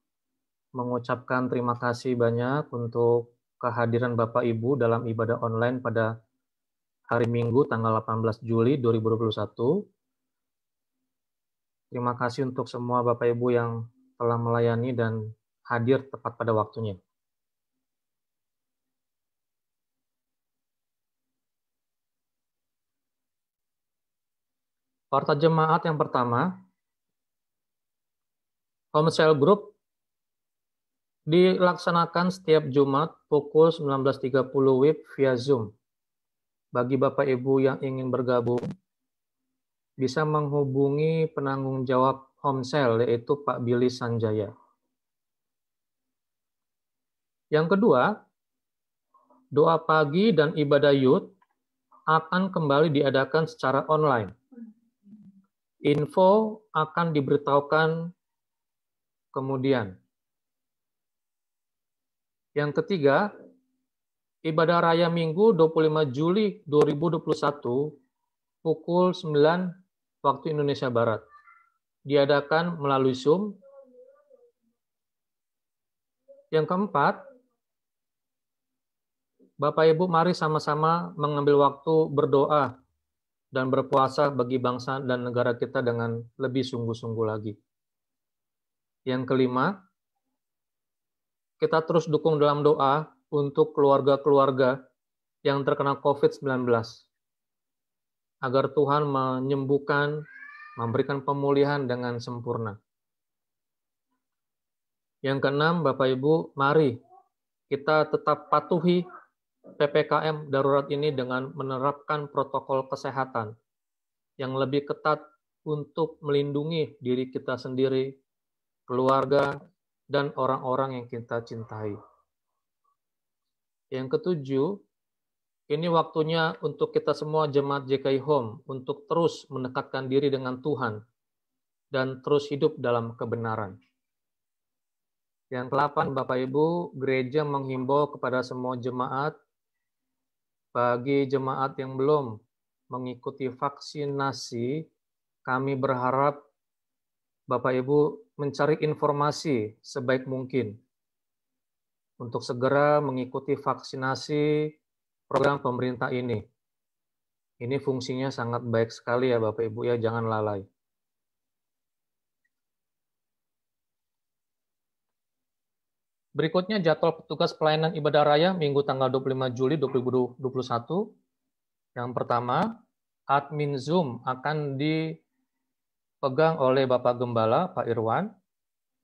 mengucapkan terima kasih banyak untuk kehadiran Bapak Ibu dalam ibadah online pada hari Minggu tanggal 18 Juli 2021. Terima kasih untuk semua Bapak Ibu yang telah melayani dan hadir tepat pada waktunya. Warta jemaat yang pertama, Home Cell Group dilaksanakan setiap Jumat pukul 19.30 WIB via Zoom. Bagi Bapak Ibu yang ingin bergabung, bisa menghubungi penanggung jawab Home Cell, yaitu Pak Billy Sanjaya. Yang kedua, doa pagi dan ibadah youth akan kembali diadakan secara online. Info akan diberitahukan kemudian. Yang ketiga, ibadah raya Minggu 25 Juli 2021 pukul 9 waktu Indonesia Barat. Diadakan melalui Zoom. Yang keempat, Bapak Ibu mari sama-sama mengambil waktu berdoa dan berpuasa bagi bangsa dan negara kita dengan lebih sungguh-sungguh lagi. Yang kelima, kita terus dukung dalam doa untuk keluarga-keluarga yang terkena COVID-19, agar Tuhan menyembuhkan, memberikan pemulihan dengan sempurna. Yang keenam, Bapak Ibu, mari kita tetap patuhi PPKM darurat ini dengan menerapkan protokol kesehatan yang lebih ketat untuk melindungi diri kita sendiri, keluarga, dan orang-orang yang kita cintai. Yang ketujuh, ini waktunya untuk kita semua jemaat JKI Home untuk terus mendekatkan diri dengan Tuhan dan terus hidup dalam kebenaran. Yang ke-8, Bapak Ibu, gereja menghimbau kepada semua jemaat, bagi jemaat yang belum mengikuti vaksinasi, kami berharap Bapak Ibu mencari informasi sebaik mungkin untuk segera mengikuti vaksinasi program pemerintah ini. Ini fungsinya sangat baik sekali ya Bapak Ibu ya, jangan lalai. Berikutnya jadwal petugas pelayanan ibadah raya Minggu tanggal 25 Juli 2021. Yang pertama, admin Zoom akan dipegang oleh Bapak Gembala, Pak Irwan.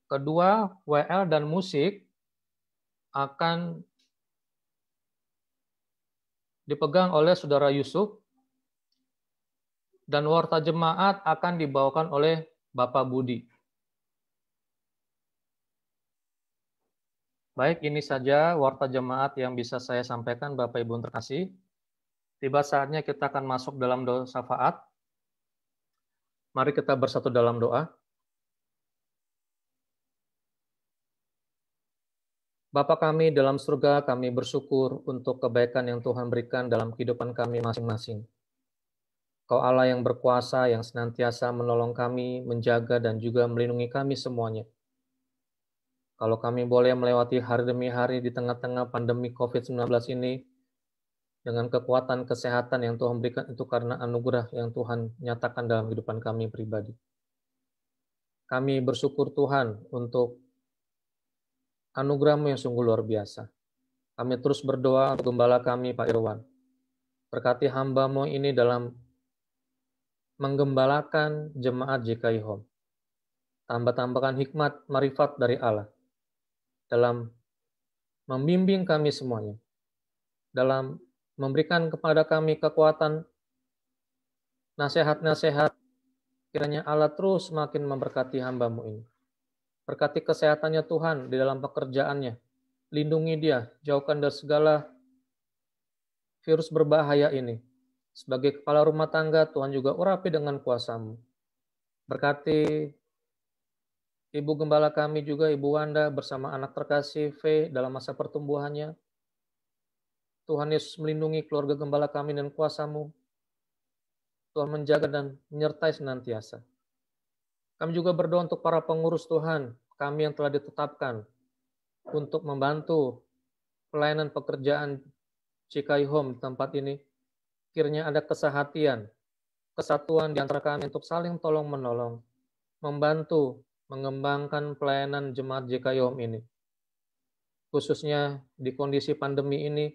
Kedua, WL dan musik akan dipegang oleh Saudara Yusuf. Dan warta jemaat akan dibawakan oleh Bapak Budi. Baik, ini saja warta jemaat yang bisa saya sampaikan, Bapak Ibu terkasih. Tiba saatnya kita akan masuk dalam doa syafaat. Mari kita bersatu dalam doa. Bapa kami dalam surga, kami bersyukur untuk kebaikan yang Tuhan berikan dalam kehidupan kami masing-masing. Kau Allah yang berkuasa, yang senantiasa menolong kami, menjaga dan juga melindungi kami semuanya. Kalau kami boleh melewati hari demi hari di tengah-tengah pandemi COVID-19 ini, dengan kekuatan kesehatan yang Tuhan berikan itu karena anugerah yang Tuhan nyatakan dalam kehidupan kami pribadi. Kami bersyukur Tuhan untuk anugerah-Mu yang sungguh luar biasa. Kami terus berdoa untuk gembala kami, Pak Irwan. Berkati hamba-Mu ini dalam menggembalakan jemaat JKI Home. Tambah-tambahkan hikmat marifat dari Allah dalam membimbing kami semuanya, dalam memberikan kepada kami kekuatan, nasihat-nasihat, kiranya Allah terus semakin memberkati hamba-Mu ini. Berkati kesehatannya Tuhan di dalam pekerjaannya, lindungi dia, jauhkan dari segala virus berbahaya ini. Sebagai kepala rumah tangga, Tuhan juga urapi dengan kuasa-Mu. Berkati Ibu Gembala kami juga, Ibu Wanda, bersama anak terkasih V dalam masa pertumbuhannya. Tuhan Yesus melindungi keluarga Gembala kami dan kuasa-Mu. Tuhan menjaga dan menyertai senantiasa. Kami juga berdoa untuk para pengurus Tuhan, kami yang telah ditetapkan untuk membantu pelayanan pekerjaan JKI Home di tempat ini. Kiranya ada kesehatian, kesatuan di antara kami untuk saling tolong-menolong, membantu mengembangkan pelayanan jemaat JKI Home ini. Khususnya di kondisi pandemi ini,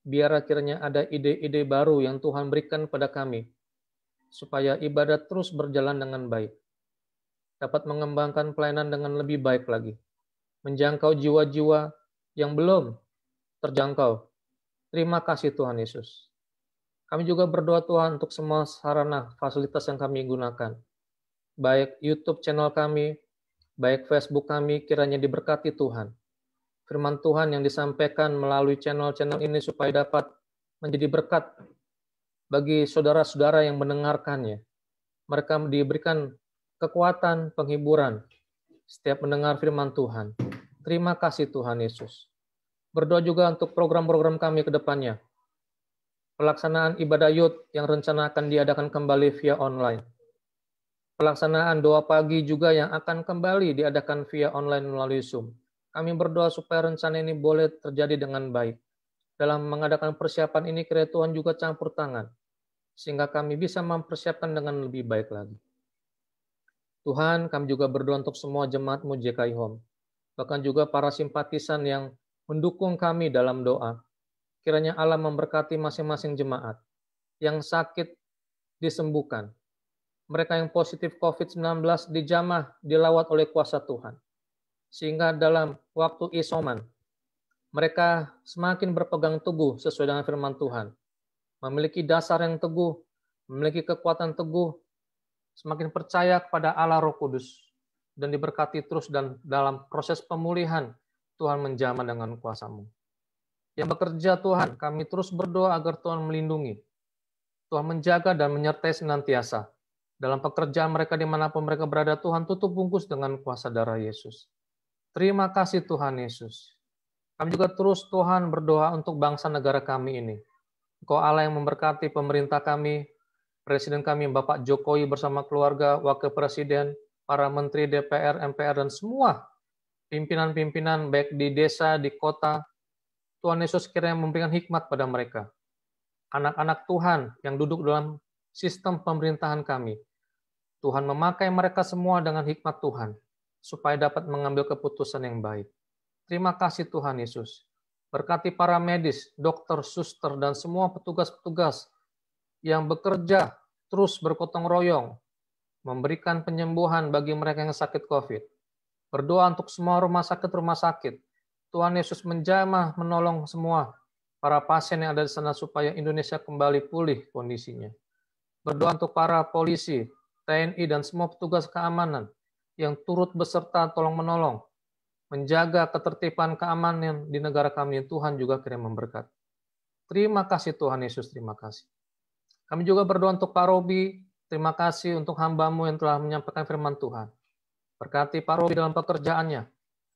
biar akhirnya ada ide-ide baru yang Tuhan berikan pada kami, supaya ibadah terus berjalan dengan baik, dapat mengembangkan pelayanan dengan lebih baik lagi, menjangkau jiwa-jiwa yang belum terjangkau. Terima kasih Tuhan Yesus. Kami juga berdoa Tuhan untuk semua sarana fasilitas yang kami gunakan, baik YouTube channel kami, baik Facebook kami, kiranya diberkati Tuhan. Firman Tuhan yang disampaikan melalui channel-channel ini supaya dapat menjadi berkat bagi saudara-saudara yang mendengarkannya. Mereka diberikan kekuatan, penghiburan setiap mendengar firman Tuhan. Terima kasih Tuhan Yesus. Berdoa juga untuk program-program kami ke depannya. Pelaksanaan ibadah Yud yang rencana akan diadakan kembali via online. Pelaksanaan doa pagi juga yang akan kembali diadakan via online melalui Zoom. Kami berdoa supaya rencana ini boleh terjadi dengan baik. Dalam mengadakan persiapan ini, kiranya Tuhan juga campur tangan, sehingga kami bisa mempersiapkan dengan lebih baik lagi. Tuhan, kami juga berdoa untuk semua jemaat-Mu JKI Home, bahkan juga para simpatisan yang mendukung kami dalam doa. Kiranya Allah memberkati masing-masing jemaat. Yang sakit disembuhkan. Mereka yang positif COVID-19 dijamah, dilawat oleh kuasa Tuhan. Sehingga dalam waktu isoman, mereka semakin berpegang teguh sesuai dengan firman Tuhan. Memiliki dasar yang teguh, memiliki kekuatan teguh, semakin percaya kepada Allah Roh Kudus, dan diberkati terus dan dalam proses pemulihan, Tuhan menjamah dengan kuasa-Mu. Yang bekerja Tuhan, kami terus berdoa agar Tuhan melindungi. Tuhan menjaga dan menyertai senantiasa. Dalam pekerjaan mereka dimanapun mereka berada, Tuhan tutup bungkus dengan kuasa darah Yesus. Terima kasih Tuhan Yesus. Kami juga terus Tuhan berdoa untuk bangsa negara kami ini. Engkau Allah yang memberkati pemerintah kami, Presiden kami Bapak Jokowi bersama keluarga, Wakil Presiden, para Menteri DPR, MPR, dan semua pimpinan-pimpinan baik di desa, di kota. Tuhan Yesus kiranya memberikan hikmat pada mereka. Anak-anak Tuhan yang duduk dalam sistem pemerintahan kami. Tuhan memakai mereka semua dengan hikmat Tuhan, supaya dapat mengambil keputusan yang baik. Terima kasih Tuhan Yesus. Berkati para medis, dokter, suster, dan semua petugas-petugas yang bekerja terus bergotong royong, memberikan penyembuhan bagi mereka yang sakit COVID. Berdoa untuk semua rumah sakit. Tuhan Yesus menjamah menolong semua para pasien yang ada di sana supaya Indonesia kembali pulih kondisinya. Berdoa untuk para polisi, TNI, dan semua petugas keamanan yang turut beserta tolong-menolong, menjaga ketertiban keamanan di negara kami. Tuhan juga kirim memberkati. Terima kasih Tuhan Yesus, terima kasih. Kami juga berdoa untuk Pak Robi, terima kasih untuk hamba-Mu yang telah menyampaikan firman Tuhan. Berkati Pak Robi dalam pekerjaannya,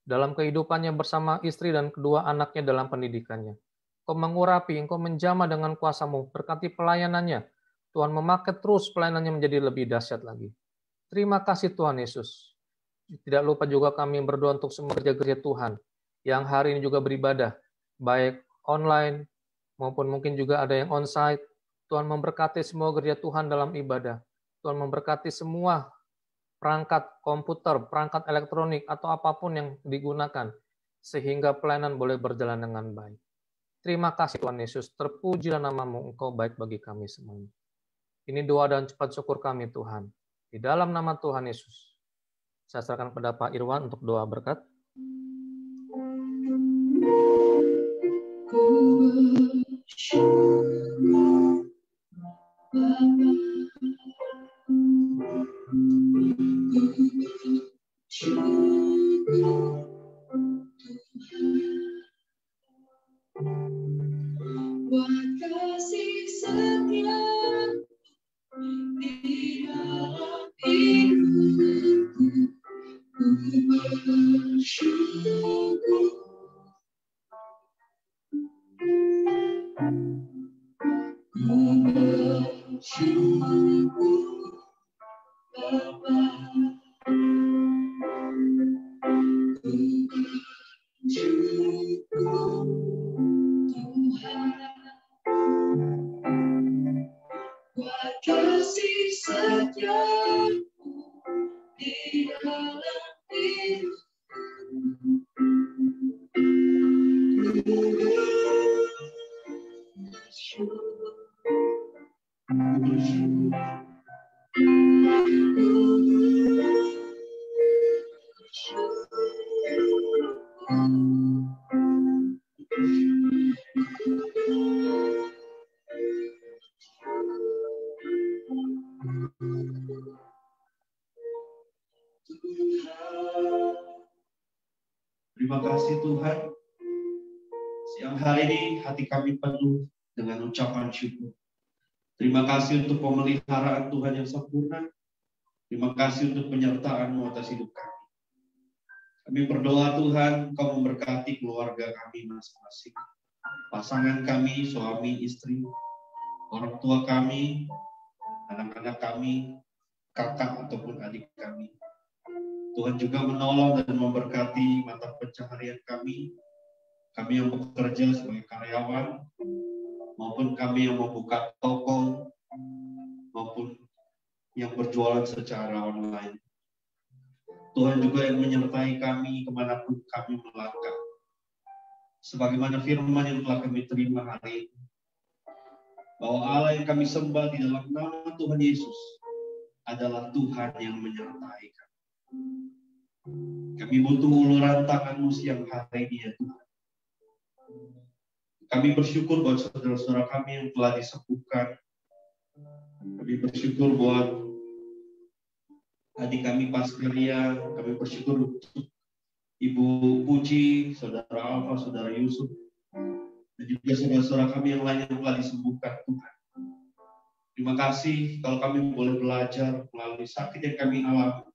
dalam kehidupannya bersama istri dan kedua anaknya dalam pendidikannya. Engkau mengurapi, Engkau menjamah dengan kuasa-Mu, berkati pelayanannya. Tuhan memakai terus pelayanannya menjadi lebih dahsyat lagi. Terima kasih Tuhan Yesus. Tidak lupa juga kami berdoa untuk semua gereja-gereja Tuhan yang hari ini juga beribadah, baik online maupun mungkin juga ada yang onsite. Tuhan memberkati semua gereja Tuhan dalam ibadah. Tuhan memberkati semua perangkat komputer, perangkat elektronik, atau apapun yang digunakan, sehingga pelayanan boleh berjalan dengan baik. Terima kasih Tuhan Yesus, terpujilah nama-Mu, Engkau baik bagi kami semuanya. Ini doa dan cepat syukur kami Tuhan. Di dalam nama Tuhan Yesus. Saya serahkan kepada Pak Irwan untuk doa berkat. Terima kasih Tuhan. Siang hari ini hati kami penuh dengan ucapan syukur. Terima kasih untuk pemeliharaan Tuhan yang sempurna. Terima kasih untuk penyertaan-Mu atas hidup kami. Kami berdoa Tuhan, Kau memberkati keluarga kami masing-masing. Pasangan kami, suami, istri, orang tua kami, anak-anak kami, kakak ataupun adik kami. Tuhan juga menolong dan memberkati mata pencaharian kami yang bekerja sebagai karyawan, maupun kami yang membuka toko, maupun yang berjualan secara online. Tuhan juga yang menyertai kami kemanapun kami melangkah. Sebagaimana firman yang telah kami terima hari ini, bahwa Allah yang kami sembah di dalam nama Tuhan Yesus adalah Tuhan yang menyertai kami. Kami butuh uluran tangan-Mu siang hari ini ya Tuhan. Kami bersyukur buat saudara-saudara kami yang telah disembuhkan. Kami bersyukur buat adik kami Pascalia. Kami bersyukur untuk Ibu Puji, Saudara Alfa, Saudara Yusuf, dan juga saudara-saudara kami yang lain yang telah disembuhkan Tuhan. Terima kasih kalau kami boleh belajar melalui sakit yang kami alami,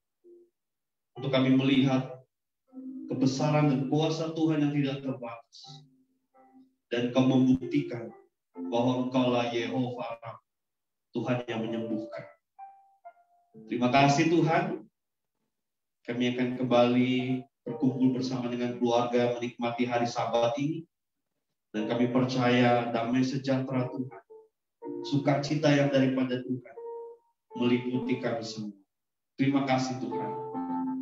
untuk kami melihat kebesaran dan kuasa Tuhan yang tidak terbatas. Dan Kau membuktikan bahwa Engkaulah Yehova, Tuhan yang menyembuhkan. Terima kasih Tuhan. Kami akan kembali berkumpul bersama dengan keluarga menikmati hari Sabat ini. Dan kami percaya damai sejahtera Tuhan, sukacita yang daripada Tuhan meliputi kami semua. Terima kasih Tuhan.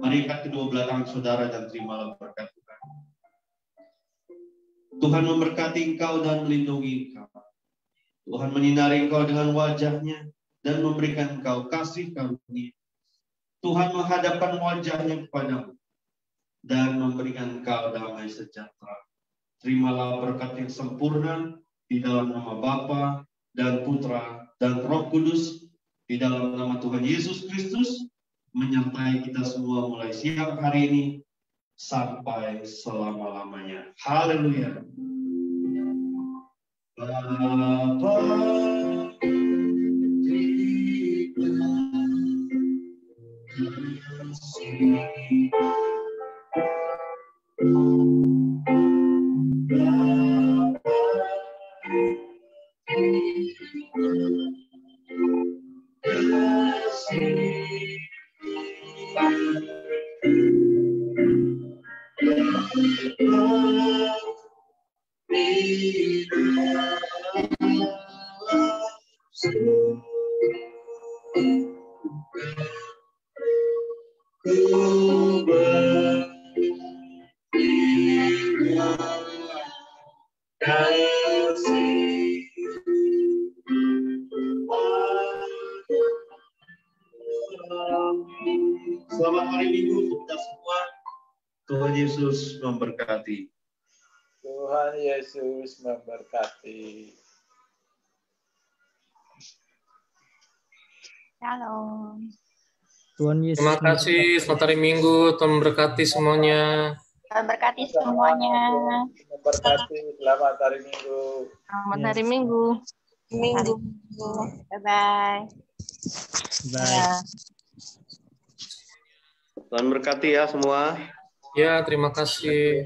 Mari angkat kedua belah tangan saudara dan terimalah berkat Tuhan. Tuhan memberkati engkau dan melindungi engkau. Tuhan menyinari engkau dengan wajah-Nya dan memberikan engkau kasih karunia. Tuhan menghadapkan wajah-Nya kepadamu dan memberikan engkau damai sejahtera. Terimalah berkat yang sempurna di dalam nama Bapa dan Putra dan Roh Kudus, di dalam nama Tuhan Yesus Kristus, menyertai kita semua mulai siang hari ini sampai selama-lamanya. Haleluya. Bapa, selamat hari Minggu untuk kita semua. Tuhan Yesus memberkati. Tuhan Yesus memberkati. Shalom. Tuhan Yesus. Terima kasih, selamat hari Minggu, Tuhan memberkati semuanya. Tuhan berkati semuanya. Memberkati, selamat hari Minggu. Selamat hari Minggu. Minggu. Bye-bye. Bye. Tuhan berkati ya semua. Ya, terima kasih.